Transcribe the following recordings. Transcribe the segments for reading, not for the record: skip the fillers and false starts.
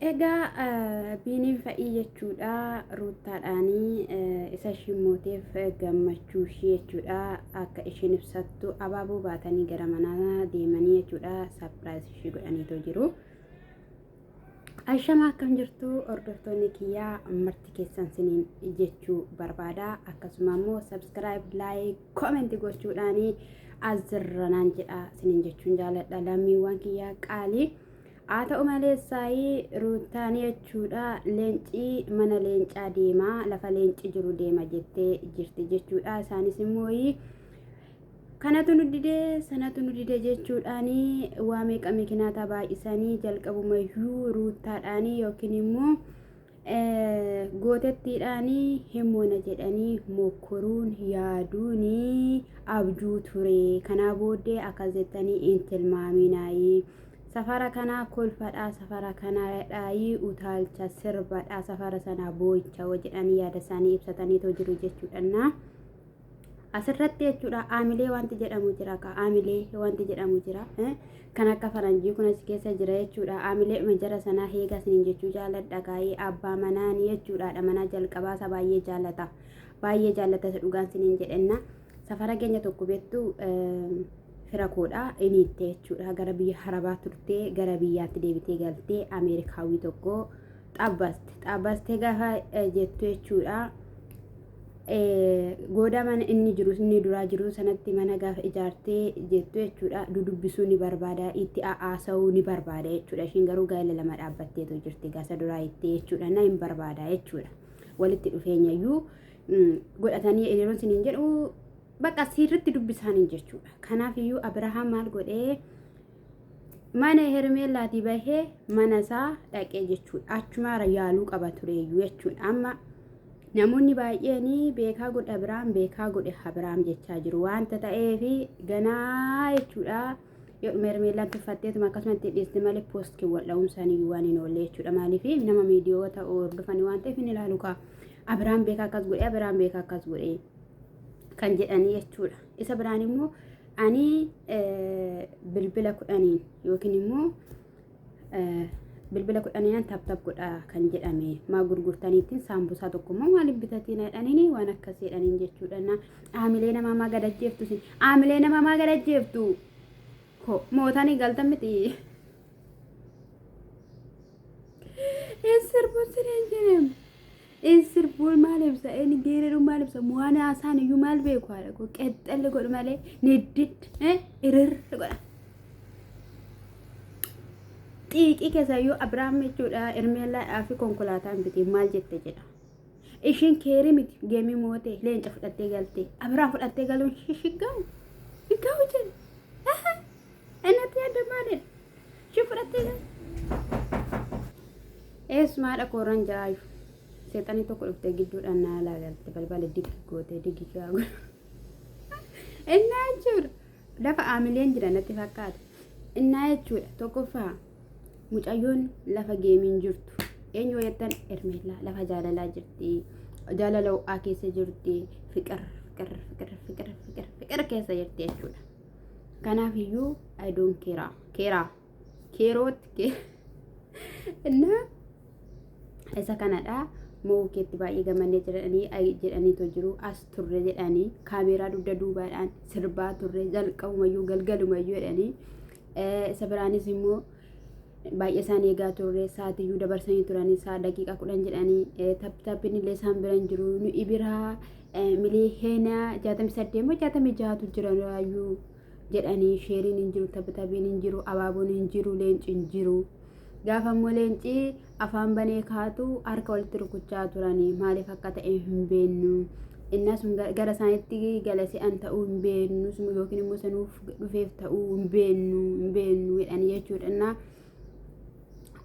Egaa biiniin fa'ii jechuudha ruuttaadhaanii isa shimmooteef gammachuu ishee jechuudha akka isheen ibsattu abaaboo baatanii gara manaa deemanii jechuudha sarpiraayis ishee godhaniitoo jiru. Ashama akkam jirtu hordoftoonni kiyyaa marti keessan siniin jechuu barbaada akkasuma immoo sabskiraayib laayik koomentii gochuudhaanii azirranaan jedha siniin jechuun jaaladha lammiiwwan kiyyaa qaalii. Haa ta'u malee saayii ruuttaanii jechuudha leencii mana leencaa deemaa lafa leenci jiru deema jettee jirti jechuudha isaanis immoo kanatu nu didee sanatu nu didee jechuudhaanii waa meeqa makiinaa baay'isanii jalqabumayyuu ruuttaadhaanii yookiin immoo gootettiidhaanii himoona jedhanii mokkoruun yaaduunii abjuu ture kanaa booddee akkas jettanii intilmaaminaayii. Safara kana kolfadhaa safara kana dhaayii utaalcha sirbadhaa safara sana boo'icha jedhanii yaada isaanii ibsataniitoo jiru jechuudha. Asirratti jechuudha aamilee wanti jedhamu jira ka aamilee wanti jedhamu jira kan akka faranjii kun as keessa jira jechuudha. Aamilee majara sanaa heega isiniin jechuu jaaladha gaa'ee abbaa manaanii jechuudha manaa jalqabaa isa baay'ee jaallata dhugaan isiniin jedhenna safara keenya tokko beektu. Firakoodha iniittee jechuudha gara biyya harabaa turtee gara biyyaatti deebitee galtee Ameerikaawii tokko xabbaste gaafa jettu jechuudha gooda mana inni duraa jiru sanatti mana gaafa ijaartee jettu jechuudha dudubbisuu ni barbaada itti haasa'uu ni barbaada jechuudha ishiin garuu gaa'ela lama dhaabbatteetu jirti gaasa duraa itti jechuudha na hin barbaada jechuudha walitti dhufeenyayyuu godhatanii yeroon siniin jedhu. Bakka sirriitti dubbisaanii jechuudha. Kanaaf iyyuu Abrahaam maal godhee mana Hermeelaatii bahee mana isaa dhaqee jechuudha. Achumaara yaaluu qaba tureeyyuu jechuudha. Amma namoonni baay'een beekaa godhe Abrahaam beekaa godhe Abrahaam jechaa jiru wanta ta'eefi ganaa jechuudha. Hermeelaan tuffatteetuma akkasumatti dhiiste malee poostii wal'aa'umsaanii waan hin oolle jechuudha. Maaliif nama miidiyoota hordofanii waan ta'eef hin ilaalu qaba. Abrahaam beekaa akkas godhee Abrahaam beekaa akkas godhee. Kan jedhanii jechuudha. Isa biraan immoo ani bilbila 10 yookiin immoo bilbila 10 tab godha kan jedhame maa gurgurtaniitiin saambusaa tokko immoo maaliif bitatiin jedhanii waan akkas jedhaniin jechuudha. Aamilee namaa maa gadajjeeftu sin aamilee namaa maa gadajjeeftu mootanii galtan miti. Sirbuun siniin jedhamu. Sirbuun maal ibsa inni geeraruun maal ibsa waan haasaan iyyuu maal beeku haadha koo qexxalli godhu malee niddit irirri godha. Xiiqii keessayyuu Abrahaam jechuudha Hermeelaadhaa fi konkolaataan bitee maal jette jedha. Ishiin keerii miti geemii mootee leenca fudhattee galtee Abrahaam fudhattee galuun shiggaa'u jedhe. Innatti yaadda maalidha? Ishii fudhattee galu. Eessumaadha kooraan jiraayu. Seexanii tokko dhuftee gidduudhaan na ilaalalte balbala diggi gootee diggi gaagu. Innaa jechuudha lafa aamileen jira natti fakkaata. Innaa jechuudha tokkoffaa mucayyoon lafa geemiin jirtu eenyu jettan Hermeelaa lafa jaalalaa jirti jaalala ho'aa keessa jirti fiqir keessa jirti jechuudha. Kanaaf iyyuu I don't keerootti innaa isa kanadha. Mookeetti baay'ee gamannee jedhaniitoo jiru as turre jedhanii kaameeraa dugda duubaadhaan sirbaa turre jalqabumayyuu galgalumayyuu jedhanii isa biraanis immoo baay'ee isaan eegaa turre saatiyyuu dabarsanii turanii saa daqiiqaa 10 jedhanii tappiin illee isaan biran jiru nu ibiraa miliyoona 68 moo 66tu jiraayyuu jedhanii sheeriin hin jiru taphiin hin jiru abaaboon hin jiru leenci hin jiru. Gaafa immoo leenci afaan banee kaatu harka walitti rukuchaa turanii maaliif akka ta'e hin beeknu innas gara isaaniitti gala se'an ta'uu hin beeknu yookiin immoo sanuuf dhufeef ta'uu hin beeknu jedhanii jechuudha.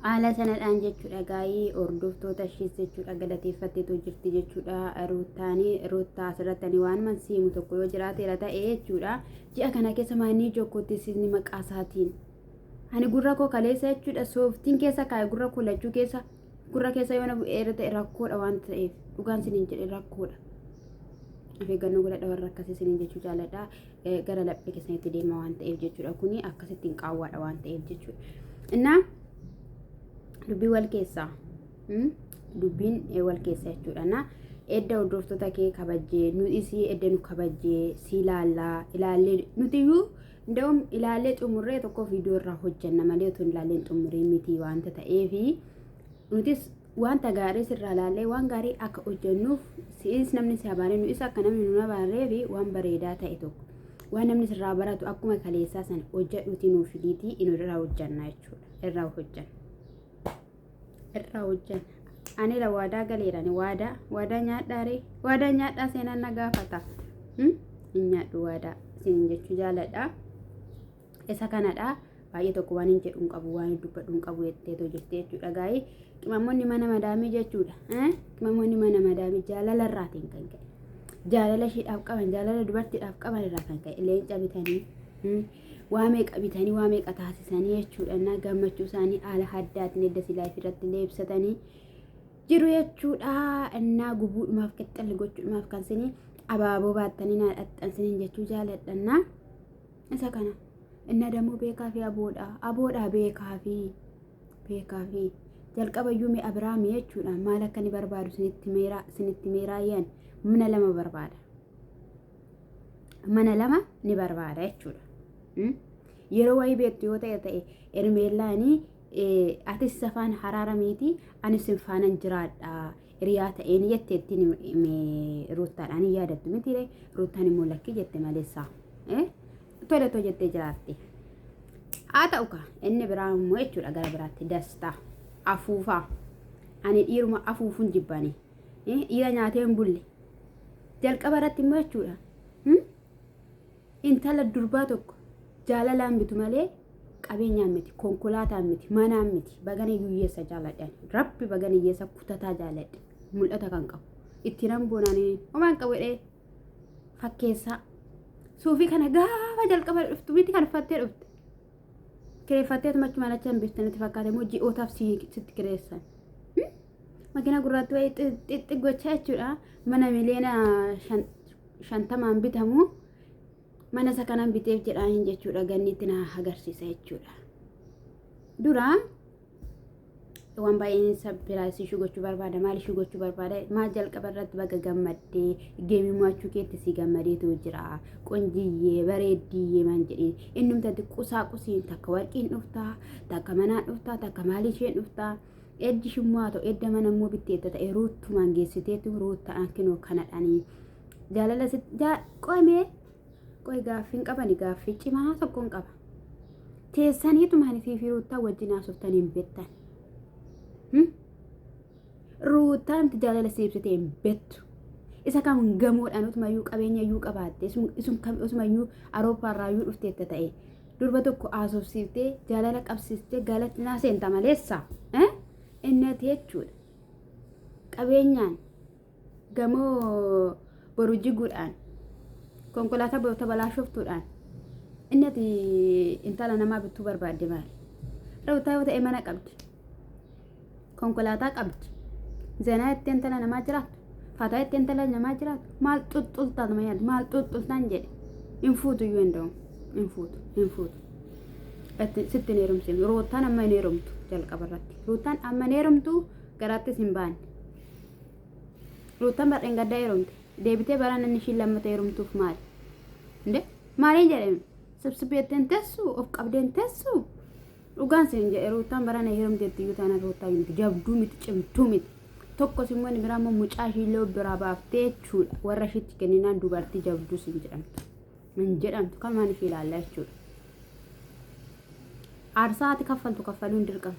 Haala sanadhaan jechuudha gaa'ii hordoftoota ishees jechuudha galateeffatteetoo jirti jechuudha ruuttaa asirratti waan mansiimu tokko yoo jiraateera ta'e jechuudha ji'a kana keessa maanii jokkootti sisni maqaa isaatiin. Ani gurra koo kaleessa jechuudha sooftiin keessa kaa'e gurra koo lachuu keessa gurra keessa yoo na bu'eera ta'e rakkoodha waan ta'eef dhugaan siniin jedhe rakkoodha. Afeeggannoo godhadha warra akkasii siniin jechuu jaaladha gara laphee keessanitti deema waan ta'eef jechuudha kuni akkasittiin qaawwaadha waan ta'eef jechuudha. Innaa dubbii wal keessaa dubbiin wal keessa jechuudha. Na edda hordoftoota kee kabajjee nutis edda nu kabajjee si ilaallee nutiyyuu ndawum ilaallee xumurree tokko viidiyoo irraa hojjanna malee utuu ilaalleen xumuree miti wanta ta'eefi nutis wanta gaarii sirraa ilaallee waan gaarii akka hojjannuuf siis namni si habaaree nutis akka namni nu habaaree fi waan bareedaa ta'e tokko waan namni sirraa baratu akkuma kaleessaa sana hojjedhuutii nuuf fidiitii irraa hojjanna jechuudha. Irraa hojjanna. Ani la waadaa galeerani waadaa nyaadhaare waadaa nyaadhaa seenan na gaafata. Nyaadhu waadaa siin jechuu jaaladha. Isa kanadha baay'ee tokko waan hin jedhuun qabu waan dubbadhuun qabu jetteetoo jettee jechuudha gaa'ii qimamoonni mana madaamii jechuudha. Qimamoonni mana madaamii jaalala irraatiin kan ka'e. Jaalala isheedhaaf qaban jaalala dubartiidhaaf qaban irraa kan ka'e leenca bitanii waa meeqa bitanii waa meeqa taasisanii jechuudha. Na gammachuu isaanii haala addaatiin edda silaa irratti illee ibsatanii jiru jechuudha. Innaa gubuudhumaaf qixxalli gochuudhumaaf kan isin abaaboo baattanii na dhaxxansiniin jechuu jaaladha. Isa kana inna dammoo beekaa fi aboodha beekaa fi jalqabayyuu mee Abiraamii jechuudha. Maal akka ni barbaadu sinitti meeraayyaan mana lama barbaada jechuudha. Yeroo wayii beektu yoo ta'e Ermeellaanii atis safaan haraaramiiti anis sinfaanan jiraadha hiriyaa ta'een jetteetti Ruuttaadhaan yaadattu miti Ruuttaan immoo lakkii jette maleessaa toletoo jettee jiraatte. Haa ta'u ka inni biraa immoo jechuudha gara biraatti dastaa afuufaa ani dhiiruma afuufuun jibbanii dhiira nyaatee hin bulle jalqaba irratti immoo jechuudha. Intala durbaa tokko jaalalaan bitu malee qabeenyaan miti konkolaataan miti manaan miti bagana hiyyeessa jaaladhan rabbi bagana hiyyeessa kutataa jaaladhe mul'ata kan qabu itti nan boonanii homaan qabedhe fakkeessaa suufii kana gaafa jalqaba dhuftu miti kan uffattee dhufte kireeffattee machu malacha hin beektanitti fakkaate immoo ji'ootaaf sitti kireessan makina gurraatti wayii xixiqqochaa jechuudha. Mana miliyoona 50 bitamu mana isa kanan biteef jedhaan jechuudha. Gannitti na agarsiisa jechuudha. Dura waan baay'een sabiraasii gochuu barbaada maal gochuu barbaada maal jalqaba irratti baga gammaddee geemii mo'achuu keetti si gammadeetu jira qonjiyyee bareeddiyyee man jedhin innumtatti qusaqusiin takka warqiin dhuftaa takka manaan dhuftaa takka maalii isheen dhuftaa eddi shimmaa ta'u edda mana immoo bitteetta ta'e ruuttumaan geessiteetu ruuttaan kinoo kanadhanii jaalala qoomee qoy gaaffiin qabani gaaffii cimaa tokkoon qaba teessaniitumaan fi ruuttaa wajjin haasoftanii hin beektan. Ruutaan jaalala siibsitee hin beektu. Isa kam gamoodhaan utumayyuu qabeenya iyyuu qabaatte usumayyuu Awurooppaarraayyuu dhufteetta ta'e durba tokko haasofsiiftee jaalala qabsiiftee galatti naa seenta maleessa innati jechuudha. Qabeenyaan gamoo boru jiguudhaan konkolaataa boota balaashoftuudhaan innati intala namaa bittuu barbaadde maali? Ruutaa yoo ta'e mana qabdi. Konkolaataa qabdi. Zanaa itti intala namaa jiraatu. Fataa itti intala namaa jiraatu. Maal xuxxultaan mayaad maal xuxxultaan jedhe. Infuutu iyyuu hin da'u. Infuutu. Sitti hin heerumsiin. Ruutaan amma hin heerumtu jalqaba irratti. Ruutaan amma hin heerumtu garaattis hin baanne. Ruutaan barreen gaddaa heerumte. Deebitee baraan inni ishiin lammata heerumtuuf maali? Inde maaliin jedhame? Sibsibeetteen teessuu of qabdeen teessuu. Dhugaan siin jedhe ruutaan barana heerumteetti iyyuu taana ruutaa miti jabduu miti cimtuu miti tokkos immoo inni biraa immoo mucaa ishiillee biraa baaftee jechuudha warra ishiitti kenninaan dubartii jabduu siin jedhamtu hin jedhamtu kan maan ishee ilaallaa jechuudha. Aarsaati kaffaluun dirqama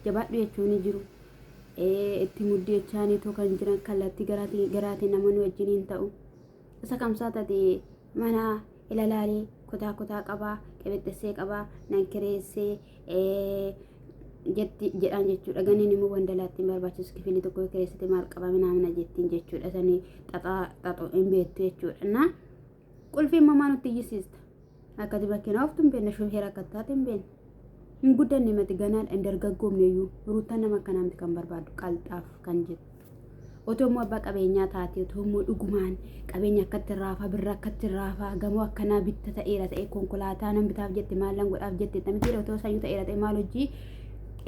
jabaadhu jechuun ni jiru itti muddii jechaaniitoo kan jiran kallattii garaatiin namoonni wajjin hin ta'u isa kamsaa taate mana ilalaalee kutaa qabaa qebettessee qabaa nan kireessee jedhaan jechuudha. Ganeen immoo wandalaatti barbaachisu kifilli tokko kireessite maal qaba minamina jettiin jechuudha. Sanii xaxoo hin beektu jechuudha. Na qulfiin mamaa nutti iyyisiista. Akkati bakkeena oftu hin beekne shofeera akka taate hin beekne. Hin guddanne mati ganaan hin dargaggoomne iyyuu ruutaan nama akkanaa miti kan barbaadu qalxaaf kan jettu. Otoo immoo abbaa qabeenyaa taate otoo immoo dhugumaan qabeenya akkatti raafaa birra akkatti raafaa gamoo akkanaa bitta ta'eera ta'e konkolaataa nan bitaaf jette maallan godhaaf jette tamitiidha otoo sayyuu ta'eera ta'e maal hojii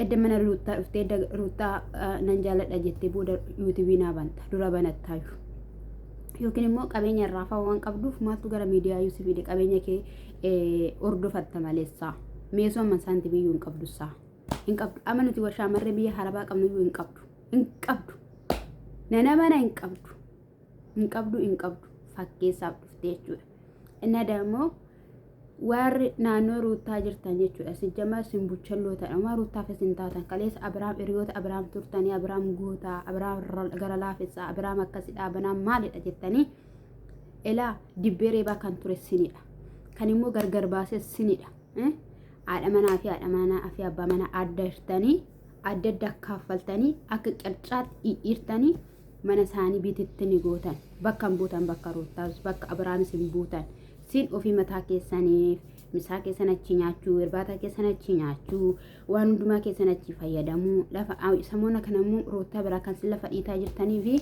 edda mana ruuttaa dhuftee ruuttaa nan jaaladha jettee booda yuutuubii naa banta dura banattaayu yookiin immoo qabeenya irraa waan qabduuf maaltu gara miidiyaa yuusifiidhe qabeenya kee ordofatta maleessaa meesoo amman saanti biyyuu hin qabdu saa hin qabdu ama nuti shaamarree biyya harabaa qabnu iyyuu hin qabdu nana mana hin qabdu fakkeessaaf dhufte jechuudha inni dammoo warri naannoo ruuttaa jirtan jechuudha sijjama simbuchalloo ta'ama ruuttaaf isin taatan kaleessa Abiraam hiriyoota Abiraam turtanii Abiraam gootaa Abiraam gara laafessaa Abiraam akkasidha banaan maalidha jettanii elaa dibbee reebaa kan ture sinidha kan immoo gargar baasee sinidha haadha manaa fi haadha manaa fi abbaa manaa adda hirtanii adda adda kaffaltanii akka qircaatti dhiirtanii mana isaanii bitetti ni gootan bakka hin buutan bakka ruuttaas bakka Abiraamis hin buutan sin ofii mataa keessaniif misaa keessan achi nyaachuu irbaata keessan achi nyaachuu waan hundumaa keessan achi fayyadamuu lafa samoona kanammoo ruuttaa biraa kan sin lafa dhiitaa jirtanii fi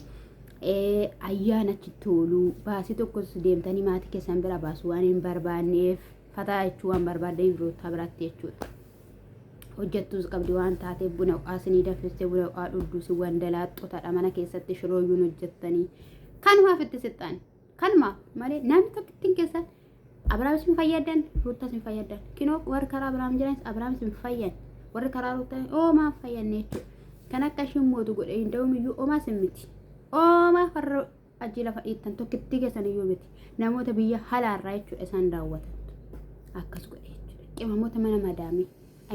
ayyaana achi tooluu baasii tokkos deemtanii maatii keessan bira baasu waan hin barbaanneef fataa jechuu waan barbaadaniif ruuttaa biraatti jechuudha. Hojjettuus qabdi waan taateef buna qaasinii danfistee buna qaa dhudduusi wandalaaxxotadha mana keessatti shirooyyuun hojjettanii kanumaaf itti sixxan kanumaaf malee namni tokkittiin keessan Abiraamis hin fayyadan ruuttaas hin fayyadan kinoo warri karaa Abiraam jiranis Abiraamis hin fayyan warri karaa ruuttaa oomaa fayyanne jechuudha kan akka shimmootu godhe hin da'umiyyuu oomaas hin miti oomaa farra ajji lafa dhiittan tokkittii keessan iyyuu miti namoota biyya halaarraa jechuudha isaan daawwatan akkas godhe jechuudha qimamoota mana madaamii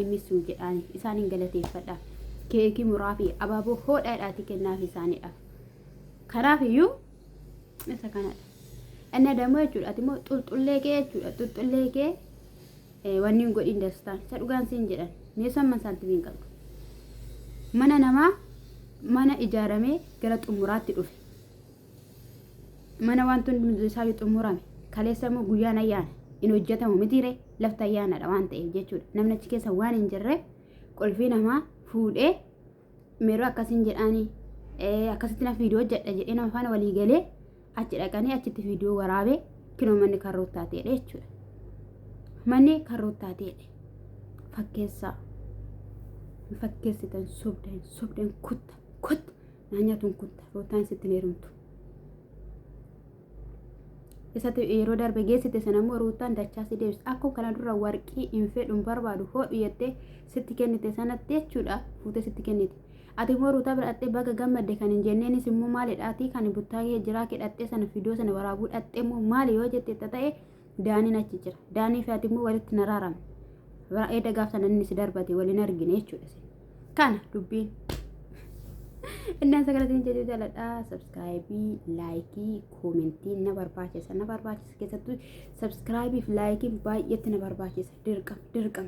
aymisuu jedhaani isaaniin galateeffadha keekii muraa fi abaaboo hoodhaadhaati kennaaf isaaniidha kanaaf iyyuu isa kanadha inni dammoo jechuudha ati immoo xulxullee kee jechuudha xulxullee kee wanni hin godhin dastaan isa dhugaan siin jedhan meeshaan saantimiin qabdu mana namaa mana ijaaramee gara xumuraatti dhufe mana wantoonni isaa xumurame kaleessa immoo guyyaan ayyaana in hojjetamu mitiire lafta ayyaanadha waan ta'eef jechuudha namni achi keessa waan hin jirre qolfii namaa fuudhee meeroo akkasiin jedhaanii akkasitti na viidiyoo hojjedha jedhee nama faana walii galee achi dhaqanii achitti viidiyoo waraabee kinoo manni kan ruuttaa ta'edha jechuudha manni kan ruuttaa ta'edha fakkeessitan sobdan kutta naanyaatuun kutta ruuttaan sitti neerumtu isatti yeroo darbe geessite sanammoo ruuttaan dachaa si deebis akkuma kana dura warqii hin fedhuun barbaadu hodhu jettee sitti kennite sanatti jechuudha fuutee sitti kennite ati immoo ruutaa birattee baga gammadde kan hin jenneenis immoo maalidhaatii kan buttaa kee jiraa kedhattee sana viidiyoo sana waraabuu dhattee immoo maali yoo jette ta'e daaniin achi jira daanii fi ati immoo walitti naraarame baay'ee dagaaf sana inni si darbate waliin argine jechuudha kana dubbiin Inna sagalatiin jedhu jaaladha subscribe like comment na barbaachisa keessattuu subscribe fi like baay'eetti na barbaachisa dirqam